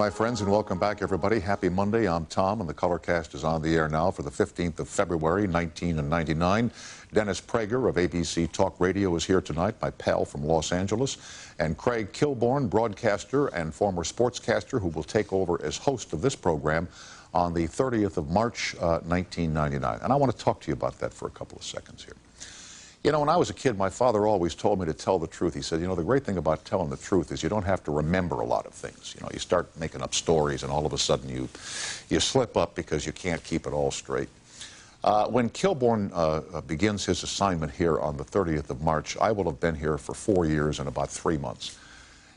my friends, and welcome back, everybody. Happy Monday. I'm Tom, and the Colorcast is on the air now for the 15th of February, 1999. Dennis Prager of ABC Talk Radio is here tonight, my pal from Los Angeles, and Craig Kilborn, broadcaster and former sportscaster, who will take over as host of this program on the 30th of March, 1999. And I want to talk to you about that for a couple of seconds here. You know, when I was a kid, my father always told me to tell the truth. He said, you know, the great thing about telling the truth is you don't have to remember a lot of things. You know, you start making up stories, and all of a sudden you slip up because you can't keep it all straight. When Kilborn begins his assignment here on the 30th of March, I will have been here for 4 years and about 3 months.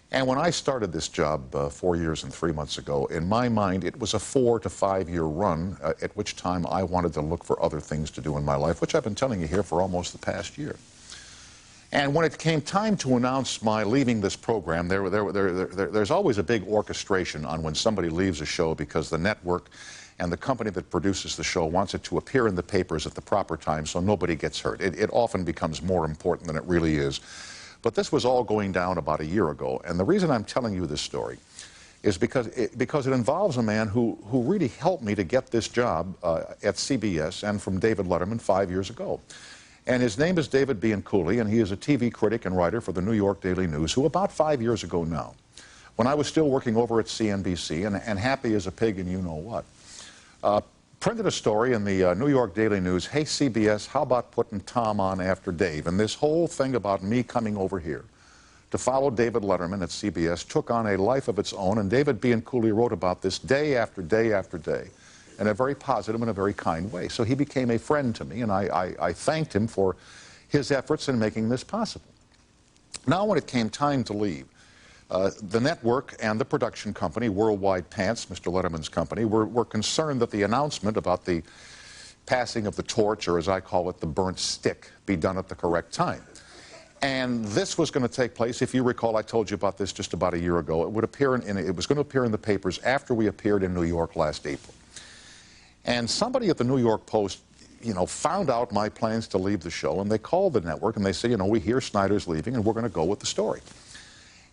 And when I started this job 4 years and 3 months ago, in my mind, it was a 4 to 5 year run, at which time I wanted to look for other things to do in my life, which I've been telling you here for almost the past year. And when it came time to announce my leaving this program, there's always a big orchestration on when somebody leaves a show, because the network and the company that produces the show wants it to appear in the papers at the proper time so nobody gets hurt. It often becomes more important than it really is. But this was all going down about a year ago, and the reason I'm telling you this story is because it involves a man who really helped me to get this job at CBS and from David Letterman 5 years ago. And his name is David Bianculli, and he is a TV critic and writer for the New York Daily News, who about 5 years ago now, when I was still working over at CNBC and happy as a pig and you know what, printed a story in the New York Daily News, hey CBS, how about putting Tom on after Dave? And this whole thing about me coming over here to follow David Letterman at CBS took on a life of its own, and David Bianculli wrote about this day after day after day in a very positive and a very kind way. So he became a friend to me, and I thanked him for his efforts in making this possible. Now when it came time to leave, the network and the production company, Worldwide Pants, Mr. Letterman's company, were concerned that the announcement about the passing of the torch, or as I call it, the burnt stick, be done at the correct time. And this was going to take place, if you recall, I told you about this just about a year ago. It was going to appear in the papers after we appeared in New York last April. And somebody at the New York Post, you know, found out my plans to leave the show, and they called the network and they said, you know, we hear Snyder's leaving and we're going to go with the story.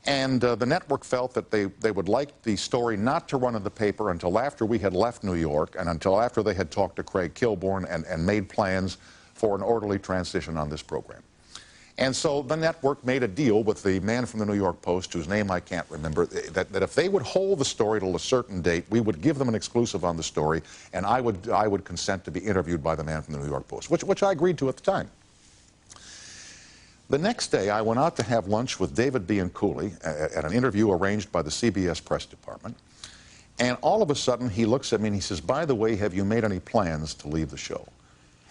And the network felt that they would like the story not to run in the paper until after we had left New York and until after they had talked to Craig Kilborn and made plans for an orderly transition on this program. And so the network made a deal with the man from the New York Post, whose name I can't remember, that if they would hold the story till a certain date, we would give them an exclusive on the story, and I would consent to be interviewed by the man from the New York Post, which I agreed to at the time. The next day, I went out to have lunch with David Bianculli at an interview arranged by the CBS press department. And all of a sudden, he looks at me and he says, by the way, have you made any plans to leave the show?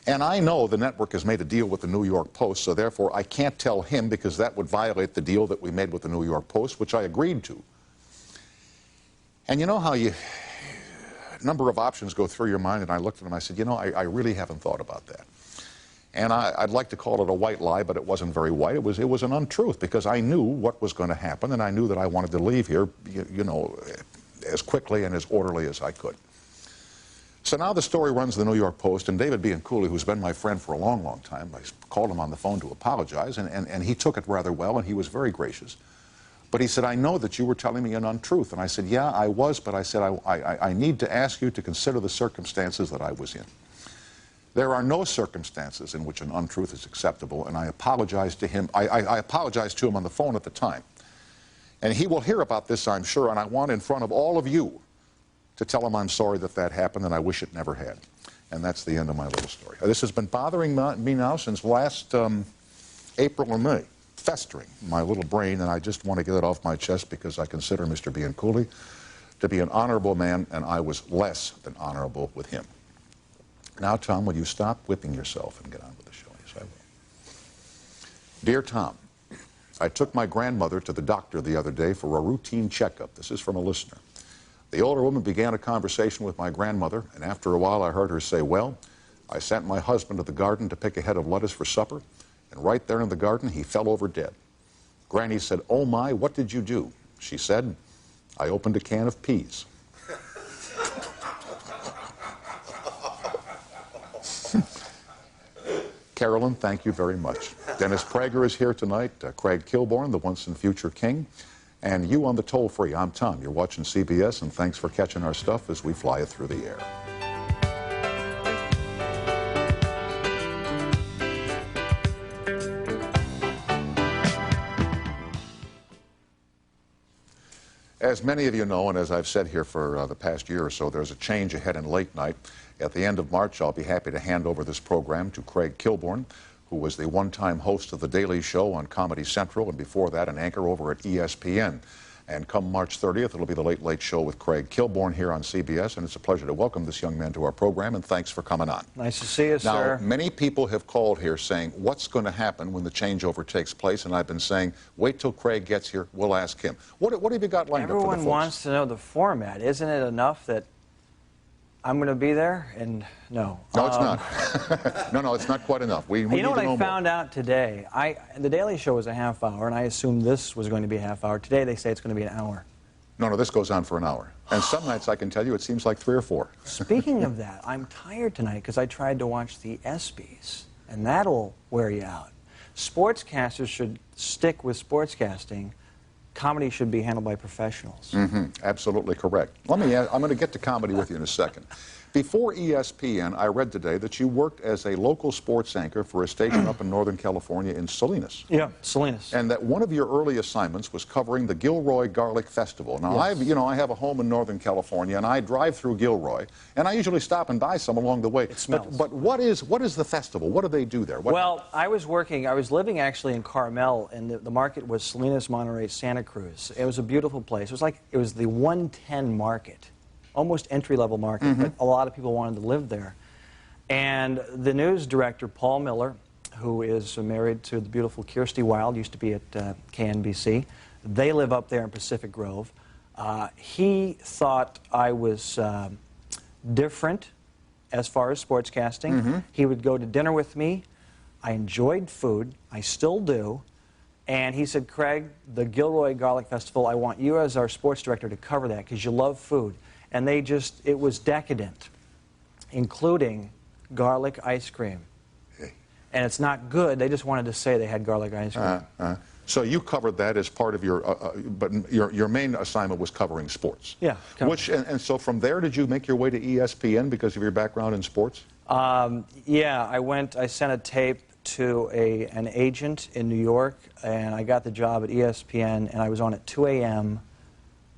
And I know the network has made a deal with the New York Post, so therefore I can't tell him, because that would violate the deal that we made with the New York Post, which I agreed to. And you know how a number of options go through your mind, and I looked at him and I said, you know, I really haven't thought about that. And I'd like to call it a white lie, but it wasn't very white. It was an untruth, because I knew what was going to happen, and I knew that I wanted to leave here, you know, as quickly and as orderly as I could. So now the story runs the New York Post, and David Bianculli, who's been my friend for a long, long time, I called him on the phone to apologize, and he took it rather well, and he was very gracious. But he said, I know that you were telling me an untruth. And I said, yeah, I was, but I said, I need to ask you to consider the circumstances that I was in. There are no circumstances in which an untruth is acceptable, and I apologized to him. I apologized to him on the phone at the time. And he will hear about this, I'm sure, and I want in front of all of you to tell him I'm sorry that that happened and I wish it never had. And that's the end of my little story. This has been bothering me now since last April or May, festering in my little brain, and I just want to get it off my chest because I consider Mr. Bianculli to be an honorable man, and I was less than honorable with him. Now, Tom, will you stop whipping yourself and get on with the show? Yes, I will. Dear Tom, I took my grandmother to the doctor the other day for a routine checkup. This is from a listener. The older woman began a conversation with my grandmother, and after a while I heard her say, well, I sent my husband to the garden to pick a head of lettuce for supper, and right there in the garden he fell over dead. Granny said, oh my, what did you do? She said, I opened a can of peas. Carolyn, thank you very much. Dennis Prager is here tonight, Craig Kilborn, the once and future king, And you on the toll-free. I'm Tom. You're watching CBS, and thanks for catching our stuff as we fly it through the air. As many of you know, and as I've said here for the past year or so, there's a change ahead in late night. At the end of March, I'll be happy to hand over this program to Craig Kilborn, who was the one-time host of The Daily Show on Comedy Central, and before that, an anchor over at ESPN. And come March 30th, it'll be the Late Late Show with Craig Kilborn here on CBS, and it's a pleasure to welcome this young man to our program, and thanks for coming on. Nice to see you, sir. Now, many people have called here saying, what's going to happen when the changeover takes place? And I've been saying, wait till Craig gets here, we'll ask him. What have you got lined up for the folks? Everyone wants to know the format. Isn't it enough that I'm going to be there? And no. No, it's not. No, it's not quite enough. We you know what I found out today? The Daily Show was a half hour, and I assumed this was going to be a half hour. Today they say it's going to be an hour. No, this goes on for an hour. And some nights, I can tell you, it seems like 3 or 4. Speaking of that, I'm tired tonight because I tried to watch the ESPYs, and that'll wear you out. Sportscasters should stick with sportscasting. Comedy should be handled by professionals. Absolutely correct. I'm going to get to comedy with you in a second. Before ESPN, I read today that you worked as a local sports anchor for a station up in Northern California in Salinas. Yeah, Salinas. And that one of your early assignments was covering the Gilroy Garlic Festival. Now, yes. I have a home in Northern California, and I drive through Gilroy, and I usually stop and buy some along the way. It smells. But what is the festival? What do they do there? Well, I was living actually in Carmel, and the market was Salinas, Monterey, Santa Cruz. It was a beautiful place. It was the 110 market. Almost entry-level market, but a lot of people wanted to live there. And the news director, Paul Miller, who is married to the beautiful Kirstie Wilde, used to be at KNBC. They live up there in Pacific Grove. He thought I was different as far as sportscasting. He would go to dinner with me. I enjoyed food. I still do. And he said, Craig, the Gilroy Garlic Festival, I want you as our sports director to cover that because you love food. And it was decadent, including garlic ice cream. And it's not good. They just wanted to say they had garlic ice cream. So you covered that as part of your, but your main assignment was covering sports. Yeah. And so from there, did you make your way to ESPN because of your background in sports? Yeah, I sent a tape to an agent in New York, and I got the job at ESPN, and I was on at 2 a.m.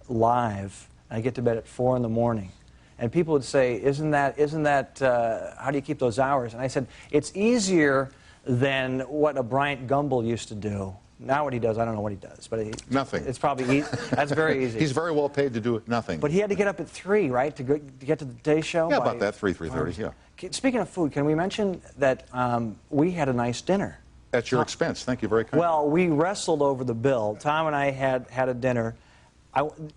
live. I get to bed at 4 in the morning. And people would say, isn't that, how do you keep those hours? And I said, it's easier than what a Bryant Gumbel used to do. Now what he does, I don't know what he does. But nothing. It's probably, that's very easy. He's very well paid to do nothing. But he had to get up at 3, right, to get to the Day Show? Yeah, about that, 3:30, yeah. Speaking of food, can we mention that we had a nice dinner? At your expense. Thank you very kindly. Well, we wrestled over the bill. Tom and I had a dinner.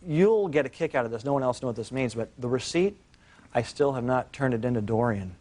You'll get a kick out of this. No one else knows what this means, but the receipt, I still have not turned it into Dorian.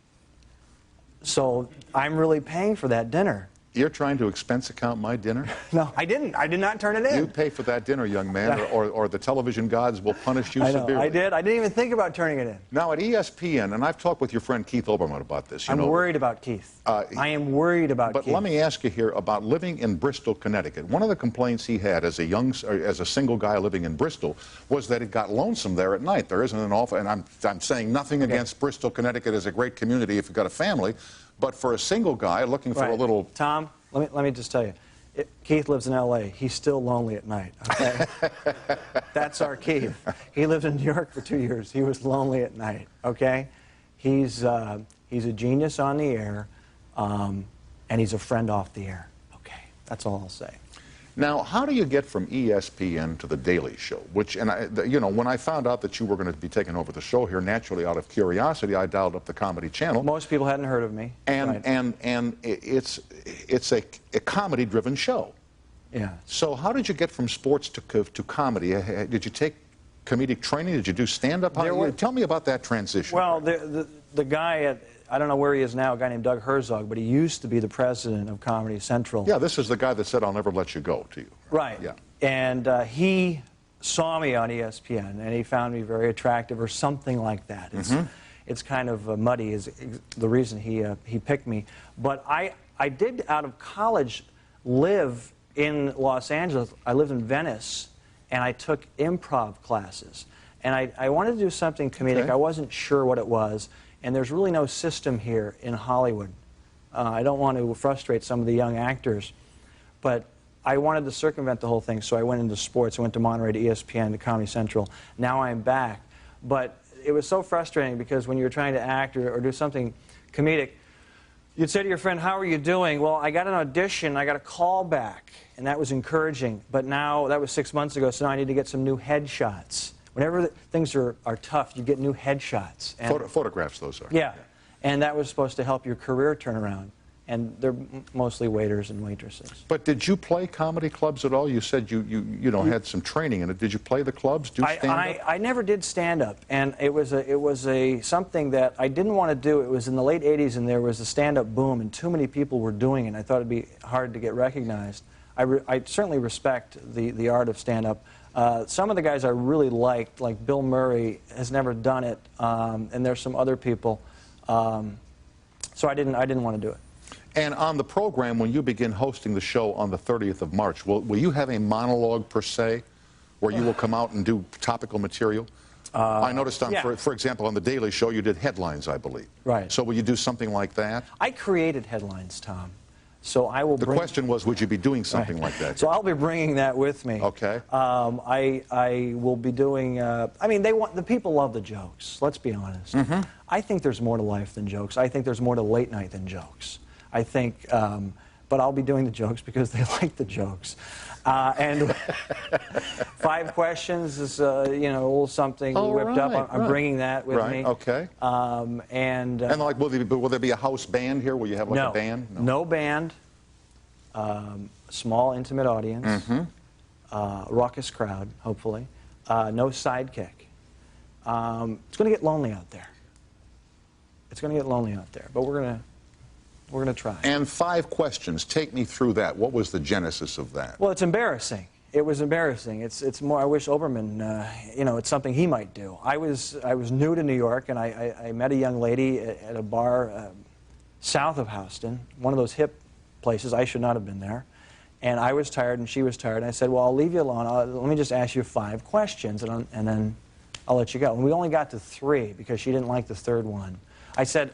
So I'm really paying for that dinner. You're trying to expense account my dinner? No, I didn't. I did not turn it in. You pay for that dinner, young man, or the television gods will punish you severely. I did. I didn't even think about turning it in. Now, at ESPN, and I've talked with your friend Keith Olbermann about this. I'm worried about Keith. I am worried about Keith. But let me ask you here about living in Bristol, Connecticut. One of the complaints he had as a single guy living in Bristol was that it got lonesome there at night. There isn't an awful, and I'm saying nothing against Bristol, Connecticut as a great community if you've got a family, but for a single guy looking for a little... Tom, let me just tell you, Keith lives in L.A. He's still lonely at night, okay? That's our Keith. He lived in New York for 2 years. He was lonely at night, okay? He's a genius on the air, and he's a friend off the air, okay? That's all I'll say. Now, how do you get from ESPN to The Daily Show? When I found out that you were going to be taking over the show here, naturally out of curiosity, I dialed up the Comedy Channel. Most people hadn't heard of me. And it's a comedy-driven show. Yeah. So how did you get from sports to comedy? Did you take comedic training? Did you do stand-up? Tell me about that transition. Well, the guy at... I don't know where he is now, a guy named Doug Herzog, but he used to be the president of Comedy Central. Yeah, this is the guy that said, I'll never let you go to you. Right. Yeah. And he saw me on ESPN, and he found me very attractive or something like that. It's kind of muddy is the reason he picked me. But I did, out of college, live in Los Angeles. I lived in Venice, and I took improv classes. And I wanted to do something comedic. Okay. I wasn't sure what it was, and there's really no system here in Hollywood. I don't want to frustrate some of the young actors, but I wanted to circumvent the whole thing, so I went into sports. I went to Monterey, to ESPN, to Comedy Central. Now I'm back. But it was so frustrating because when you're trying to act or do something comedic, you'd say to your friend, "How are you doing?" Well, I got an audition, I got a call back, and that was encouraging. But now, that was 6 months ago, so now I need to get some new headshots. Whenever things are tough, you get new headshots. And Photographs, those are. yeah, and that was supposed to help your career turn around. And they're mostly waiters and waitresses. But did you play comedy clubs at all? You said you had some training in it. Did you play the clubs? Do stand-up? I never did stand-up, and it was something that I didn't want to do. It was in the late '80s, and there was a stand-up boom, and too many people were doing it. I thought it'd be hard to get recognized. I certainly respect the art of stand-up. Some of the guys I really liked, like Bill Murray, has never done it, and there's some other people. So I didn't want to do it. And on the program, when you begin hosting the show on the 30th of March, will you have a monologue per se, where you will come out and do topical material? I noticed, for example, on The Daily Show, you did headlines, I believe. Right. So will you do something like that? I created headlines, Tom. So I will. The question was, would you be doing something like that? So I'll be bringing that with me. Okay. I will be doing. I mean, the people love the jokes. Let's be honest. Mm-hmm. I think there's more to life than jokes. I think there's more to late night than jokes. I think, but I'll be doing the jokes because they like the jokes. And 5 questions is, a little something whipped up. I'm bringing that with me. Okay. And like, will there be a house band here? Will you have like a band? No band. Small, intimate audience. Mm-hmm. Raucous crowd, hopefully. No sidekick. It's going to get lonely out there. It's going to get lonely out there, but we're going to try. And 5 questions. Take me through that. What was the genesis of that? Well, it's embarrassing. It was embarrassing. It's more. I wish Oberman, it's something he might do. I was new to New York, and I met a young lady at a bar south of Houston, one of those hip places. I should not have been there. And I was tired, and she was tired. And I said, "Well, I'll leave you alone. Let me just ask you 5 questions, and then I'll let you go." And we only got to 3 because she didn't like the 3rd one.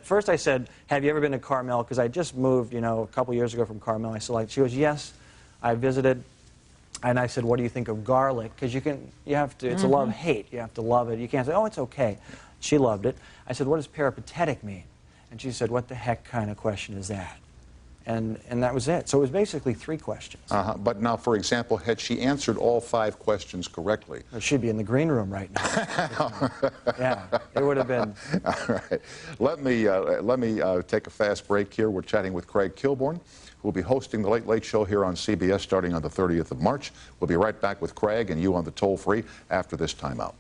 First I said, "Have you ever been to Carmel?" Because I just moved, a couple years ago from Carmel. I said, she goes, "Yes, I visited." And I said, "What do you think of garlic?" Because you have to, it's a love-hate. You have to love it. You can't say, "Oh, it's okay." She loved it. I said, "What does peripatetic mean?" And she said, "What the heck kind of question is that?" And that was it. So it was basically 3 questions. But now, for example, had she answered all 5 questions correctly? She'd be in the green room right now. Yeah, it would have been. All right. Let me take a fast break here. We're chatting with Craig Kilborn, who will be hosting the Late Late Show here on CBS starting on the 30th of March. We'll be right back with Craig and you on the toll-free after this timeout.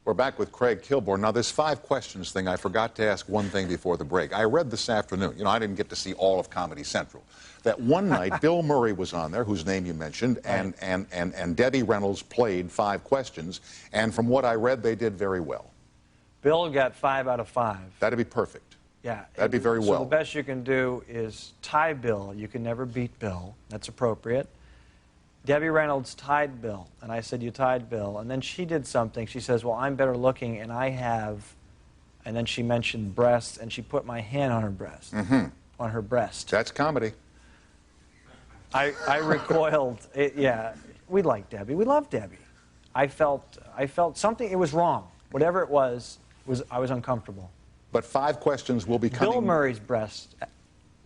We're back with Craig Kilborn. Now, this 5 questions thing, I forgot to ask one thing before the break. I read this afternoon, I didn't get to see all of Comedy Central, that one night Bill Murray was on there, whose name you mentioned, and Debbie Reynolds played 5 questions, and from what I read, they did very well. Bill got 5 out of 5. That'd be perfect. Yeah. That'd be very well. So the best you can do is tie Bill. You can never beat Bill. That's appropriate. Debbie Reynolds tied Bill, and I said, "You tied Bill." And then she did something. She says, "Well, I'm better looking, and I have," and then she mentioned breasts, and she put my hand on her breast. On her breast. That's comedy. I recoiled. Yeah, we like Debbie. We love Debbie. I felt something. It was wrong. Whatever it was I was uncomfortable. But 5 questions will be coming. Bill Murray's breast,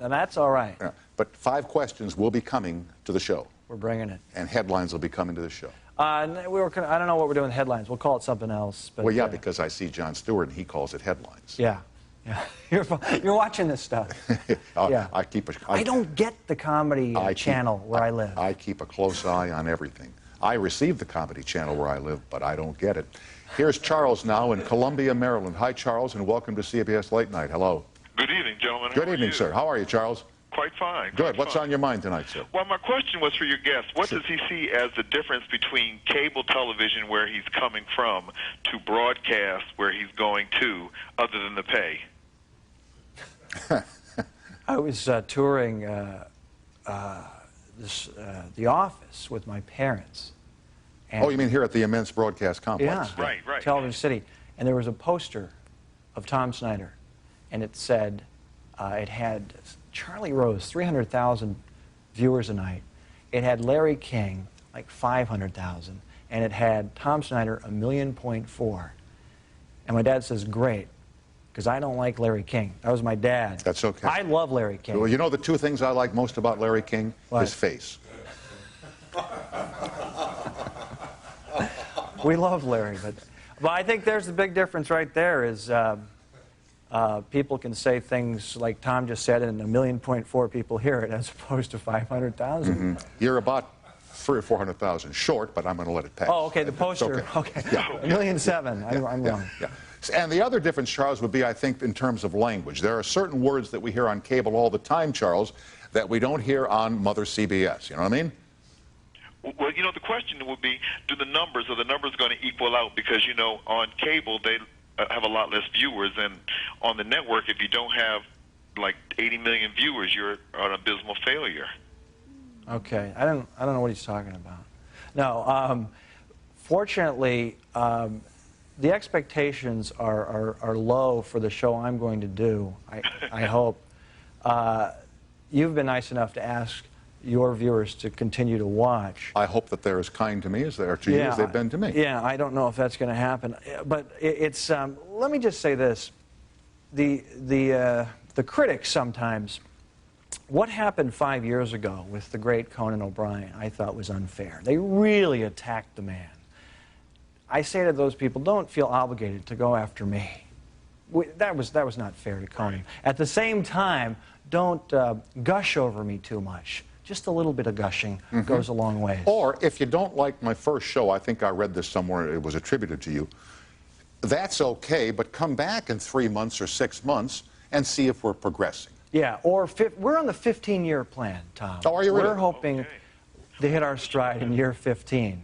and that's all right. Yeah, but 5 questions will be coming to the show. We're bringing it. And headlines will be coming to the show. I don't know what we're doing with headlines. We'll call it something else. But, Well, yeah, because I see Jon Stewart, and he calls it headlines. Yeah. You're watching this stuff. Yeah. I don't get the comedy channel where I live. I keep a close eye on everything. I receive the comedy channel where I live, but I don't get it. Here's Charles now in Columbia, Maryland. Hi, Charles, and welcome to CBS Late Night. Hello. Good evening, gentlemen. Good evening, sir. How are you, Charles? Quite fine. Good. What's on your mind tonight, sir? Well, my question was for your guest. What does he see as the difference between cable television, where he's coming from, to broadcast, where he's going to, other than the pay? I was touring The Office with my parents. And Oh, you mean here at the immense broadcast complex? Yeah, Right. Television City. And there was a poster of Tom Snyder, and it said, it had Charlie Rose, 300,000 viewers a night. It had Larry King, like 500,000, and it had Tom Snyder, 1.4 million. And my dad says, great, because I don't like Larry King. That was my dad. That's okay. I love Larry King. Well, you know the two things I like most about Larry King? What? His face. We love Larry, but I think there's the big difference right there is people can say things like Tom just said, and 1.4 million people hear it, as opposed to 500,000. Mm-hmm. You're about 300,000 or 400,000 short, but I'm going to let it pass. Oh, okay, the poster. It's okay. Okay, Yeah. 1.7 million. I'm wrong. Yeah. And the other difference, Charles, would be, I think, in terms of language. There are certain words that we hear on cable all the time, Charles, that we don't hear on Mother CBS. You know what I mean? Well, you know, the question would be, are the numbers going to equal out? Because, you know, on cable, they have a lot less viewers, and on the network, if you don't have, like, 80 million viewers, you're an abysmal failure. Okay, I don't know what he's talking about. No, fortunately, the expectations are low for the show I'm going to do, I hope. You've been nice enough to ask your viewers to continue to watch. I hope that they're as kind to me as they are to you as they've been to me. Yeah, I don't know if that's going to happen. But it's, let me just say this. The critics sometimes, what happened 5 years ago with the great Conan O'Brien, I thought was unfair. They really attacked the man. I say to those people, don't feel obligated to go after me. That was not fair to Conan. At the same time, don't gush over me too much. Just a little bit of gushing goes a long way. Or if you don't like my first show, I think I read this somewhere, it was attributed to you, that's okay, but come back in 3 months or 6 months and see if we're progressing. Yeah, or we're on the 15-year plan, Tom. Oh, are you really? We're hoping to hit our stride in year 15.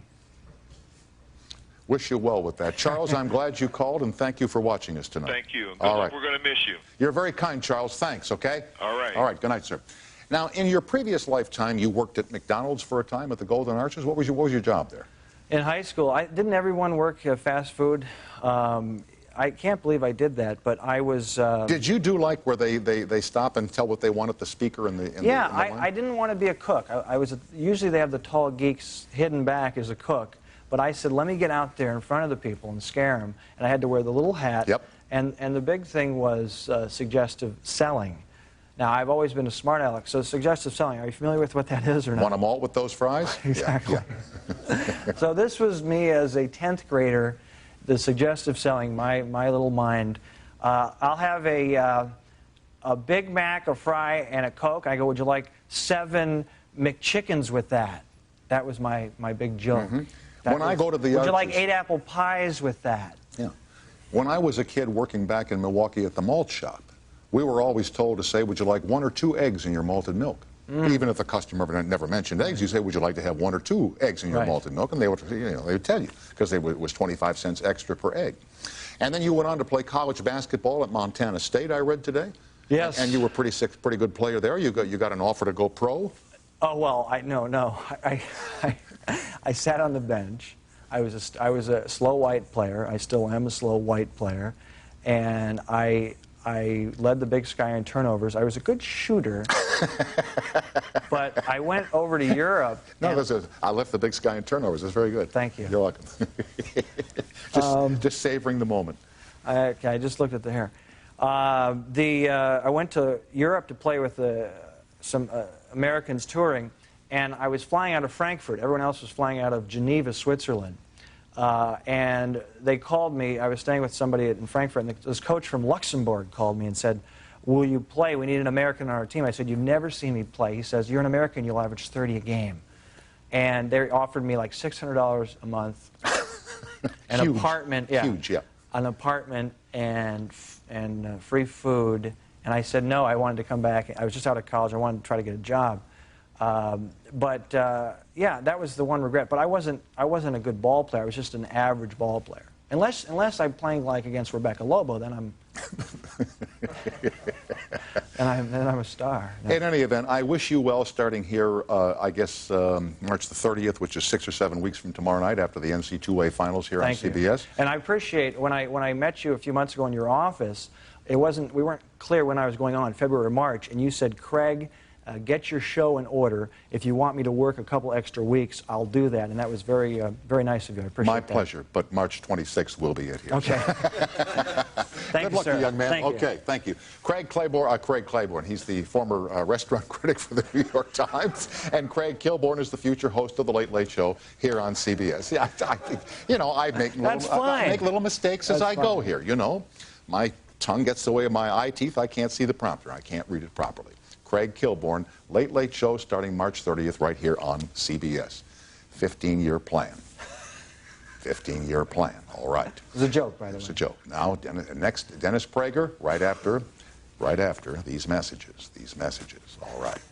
Wish you well with that. Charles, I'm glad you called, and thank you for watching us tonight. Thank you. All right. We're going to miss you. You're very kind, Charles. Thanks, okay? All right. All right, good night, sir. Now, in your previous lifetime, you worked at McDonald's for a time at the Golden Arches. What was your job there? In high school, didn't everyone work fast food? I can't believe I did that, but I was... Did you do like where they stop and tell what they want at the speaker in the line? I didn't want to be a cook. Usually they have the tall geeks hidden back as a cook, but I said, let me get out there in front of the people and scare them, and I had to wear the little hat. Yep. And the big thing was suggestive selling. Now, I've always been a smart aleck, so suggestive selling, are you familiar with what that is or not? Want a malt with those fries? Exactly. Yeah. So this was me as a 10th grader, the suggestive selling, my little mind. I'll have a Big Mac, a fry, and a Coke. I go, would you like 7 McChickens with that? That was my big joke. When I go to the Would you Arches- like 8 apple pies with that? Yeah. When I was a kid working back in Milwaukee at the malt shop, we were always told to say, would you like 1 or 2 eggs in your malted milk? Even if the customer never mentioned eggs, you say, would you like to have 1 or 2 eggs in your malted milk? And they would, they would tell you, because it was 25 cents extra per egg. And then you went on to play college basketball at Montana State, I read today. Yes. And you were pretty good player there. You got an offer to go pro. Oh, well, no. I sat on the bench. I was a slow white player. I still am a slow white player. And I led the Big Sky in turnovers. I was a good shooter, but I went over to Europe. No, I left the Big Sky in turnovers. That's very good. Thank you. You're welcome. Just savoring the moment. Okay, I just looked at the hair. I went to Europe to play with some Americans touring, and I was flying out of Frankfurt. Everyone else was flying out of Geneva, Switzerland. And they called me. I was staying with somebody in Frankfurt, and this coach from Luxembourg called me and said, will you play? We need an American on our team. I said, you've never seen me play. He says, you're an American, you'll average 30 a game. And they offered me like $600 a month, an Huge. apartment, yeah, Huge, yeah. an apartment and free food And I said no, I wanted to come back. I was just out of college. I wanted to try to get a job. Yeah, that was the one regret. But I wasn't a good ball player. I was just an average ball player. Unless I'm playing like against Rebecca Lobo, then I'm then I'm a star. No. In any event, I wish you well starting here, I guess, March the 30th, which is 6 or 7 weeks from tomorrow night after the NCAA finals here on CBS. And I appreciate when I met you a few months ago in your office, we weren't clear when I was going on, February or March, and you said, Craig, get your show in order. If you want me to work a couple extra weeks, I'll do that. And that was very, very nice of you. I appreciate that. My pleasure. But March 26th will be it here. Okay. Thank Good you, luck, sir. young man. Thank Okay, you. thank you. Craig Claiborne. He's the former restaurant critic for the New York Times, and Craig Kilborn is the future host of the Late Late Show here on CBS. Yeah, I think, you know, I make little mistakes as I go here. You know, my tongue gets in the way of my eye teeth. I can't see the prompter. I can't read it properly. Craig Kilborn, Late Late Show starting March 30th right here on CBS. 15-year plan. 15-year plan. All right. It was a joke, by the way. It's a joke. Now, next, Dennis Prager, right after these messages. All right.